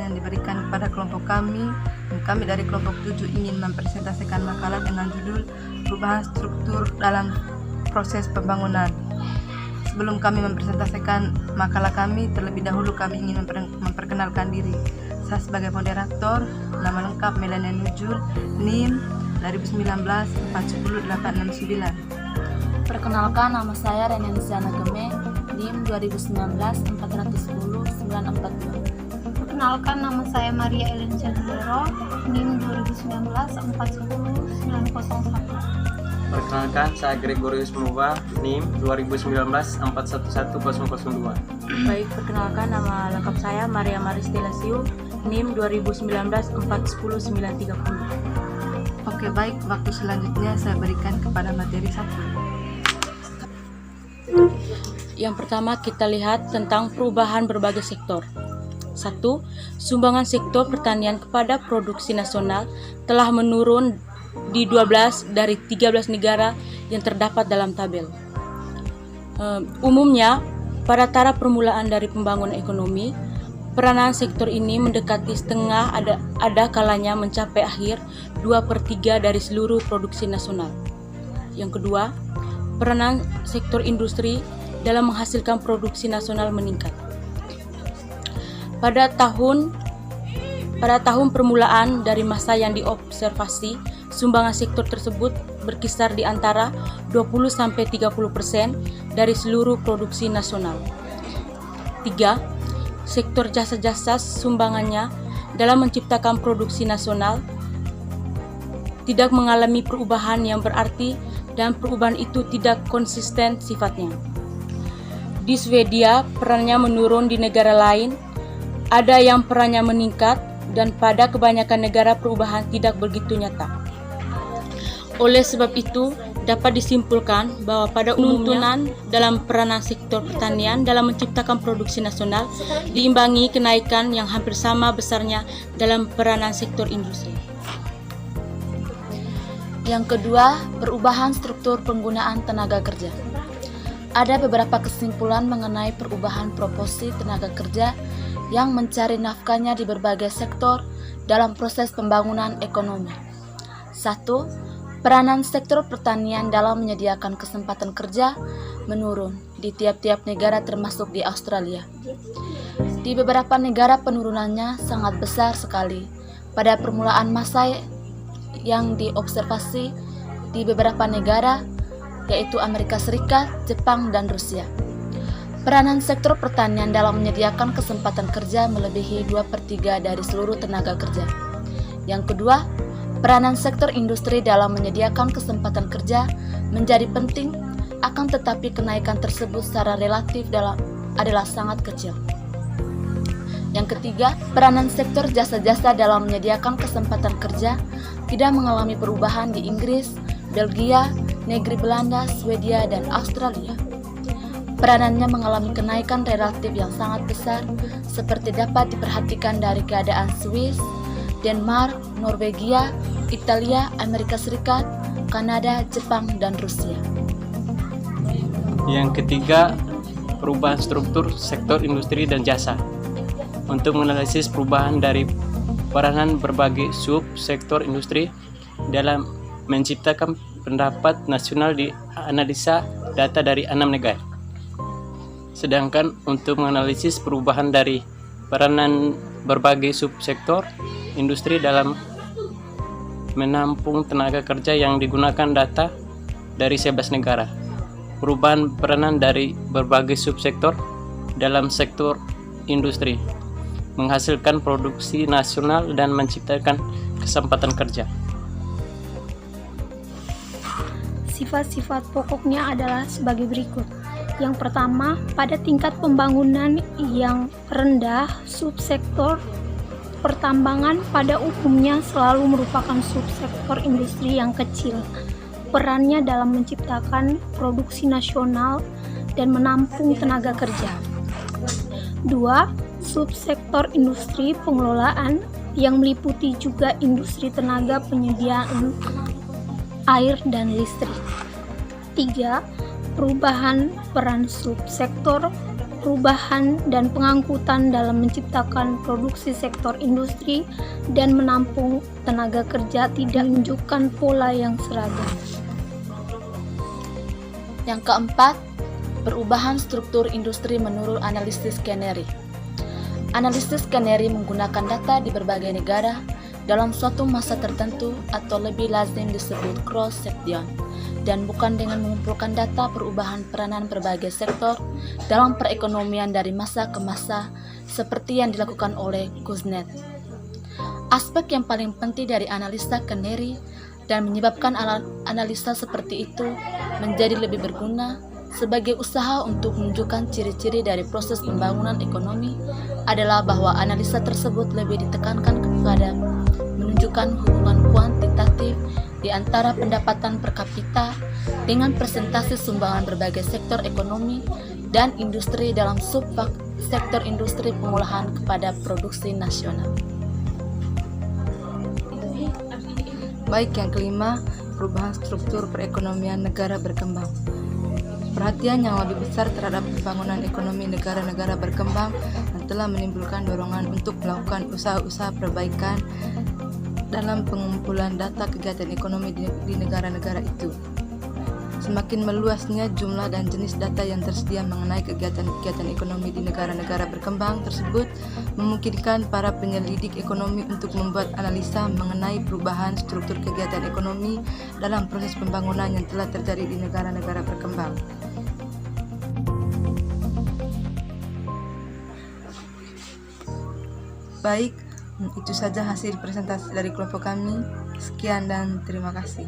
yang diberikan kepada kelompok kami. Dan kami dari kelompok 7 ingin mempresentasikan makalah dengan judul Perubahan Struktur dalam Proses Pembangunan. Sebelum kami mempresentasikan makalah kami, terlebih dahulu kami ingin memperkenalkan diri. Saya sebagai moderator, nama lengkap Melania Nujul, NIM 2019 40869. Perkenalkan, nama saya Renian Zana Geme, NIM 2019 410 942. Perkenalkan, nama saya Maria Ellen Chandero, NIM 2019 410 901. Perkenalkan, saya Gregorius Muba, NIM 2019 411002. Baik, perkenalkan, nama lengkap saya Maria Maristela Siu, NIM 2019 410 930. Oke, baik, waktu selanjutnya saya berikan kepada materi 1. Yang pertama kita lihat tentang perubahan berbagai sektor. 1. Sumbangan sektor pertanian kepada produksi nasional telah menurun di 12 dari 13 negara yang terdapat dalam tabel. Umumnya, pada taraf permulaan dari pembangunan ekonomi, peranan sektor ini mendekati setengah, ada kalanya mencapai akhir 2/3 dari seluruh produksi nasional. Yang kedua, peranan sektor industri dalam menghasilkan produksi nasional meningkat. Pada tahun permulaan dari masa yang diobservasi, sumbangan sektor tersebut berkisar di antara 20-30% dari seluruh produksi nasional. 3. Sektor jasa-jasa sumbangannya dalam menciptakan produksi nasional tidak mengalami perubahan yang berarti dan perubahan itu tidak konsisten sifatnya. Di Swedia, perannya menurun, di negara lain ada yang perannya meningkat, dan pada kebanyakan negara perubahan tidak begitu nyata. Oleh sebab itu, dapat disimpulkan bahwa pada umumnya dalam peranan sektor pertanian dalam menciptakan produksi nasional diimbangi kenaikan yang hampir sama besarnya dalam peranan sektor industri. Yang kedua, perubahan struktur penggunaan tenaga kerja. Ada beberapa kesimpulan mengenai perubahan proporsi tenaga kerja yang mencari nafkahnya di berbagai sektor dalam proses pembangunan ekonomi. 1. Peranan sektor pertanian dalam menyediakan kesempatan kerja menurun di tiap-tiap negara termasuk di Australia. Di beberapa negara penurunannya sangat besar sekali. Pada permulaan masa yang diobservasi di beberapa negara, yaitu Amerika Serikat, Jepang, dan Rusia. Peranan sektor pertanian dalam menyediakan kesempatan kerja melebihi 2/3 dari seluruh tenaga kerja. Yang kedua, peranan sektor industri dalam menyediakan kesempatan kerja menjadi penting, akan tetapi kenaikan tersebut secara relatif adalah sangat kecil. Yang ketiga, peranan sektor jasa-jasa dalam menyediakan kesempatan kerja tidak mengalami perubahan di Inggris, Belgia, negeri Belanda, Swedia, dan Australia. Peranannya mengalami kenaikan relatif yang sangat besar, seperti dapat diperhatikan dari keadaan Swiss, Denmark, Norwegia, Italia, Amerika Serikat, Kanada, Jepang, dan Rusia. Yang ketiga, perubahan struktur sektor industri dan jasa. Untuk menganalisis perubahan dari peranan berbagai sub-sektor industri dalam menciptakan pendapat nasional di analisa data dari 6 negara. Sedangkan untuk menganalisis perubahan dari peranan berbagai subsektor industri dalam menampung tenaga kerja yang digunakan data dari 11 negara. Perubahan peranan dari berbagai subsektor dalam sektor industri menghasilkan produksi nasional dan menciptakan kesempatan kerja. Sifat-sifat pokoknya adalah sebagai berikut. Yang pertama, pada tingkat pembangunan yang rendah, subsektor pertambangan pada umumnya selalu merupakan subsektor industri yang kecil. Perannya dalam menciptakan produksi nasional dan menampung tenaga kerja. 2. Subsektor industri pengelolaan yang meliputi juga industri tenaga penyediaan air dan listrik. 3. Perubahan peran subsektor perubahan dan pengangkutan dalam menciptakan produksi sektor industri dan menampung tenaga kerja tidak menunjukkan pola yang seragam. Yang keempat, perubahan struktur industri menurut analisis Canary. Analisis Canary menggunakan data di berbagai negara dalam suatu masa tertentu atau lebih lazim disebut cross-section, dan bukan dengan mengumpulkan data perubahan peranan berbagai sektor dalam perekonomian dari masa ke masa seperti yang dilakukan oleh Kuznets. Aspek yang paling penting dari analisa Canary dan menyebabkan analisa seperti itu menjadi lebih berguna sebagai usaha untuk menunjukkan ciri-ciri dari proses pembangunan ekonomi adalah bahwa analisa tersebut lebih ditekankan kepada menunjukkan hubungan kuantitatif di antara pendapatan per kapita dengan presentasi sumbangan berbagai sektor ekonomi dan industri dalam sektor industri pengolahan kepada produksi nasional. Baik, yang kelima, perubahan struktur perekonomian negara berkembang. Perhatian yang lebih besar terhadap pembangunan ekonomi negara-negara berkembang yang telah menimbulkan dorongan untuk melakukan usaha-usaha perbaikan dalam pengumpulan data kegiatan ekonomi di negara-negara itu. Semakin meluasnya jumlah dan jenis data yang tersedia mengenai kegiatan-kegiatan ekonomi di negara-negara berkembang tersebut memungkinkan para penyelidik ekonomi untuk membuat analisa mengenai perubahan struktur kegiatan ekonomi dalam proses pembangunan yang telah terjadi di negara-negara berkembang. Baik, itu saja hasil presentasi dari kelompok kami. Sekian dan terima kasih.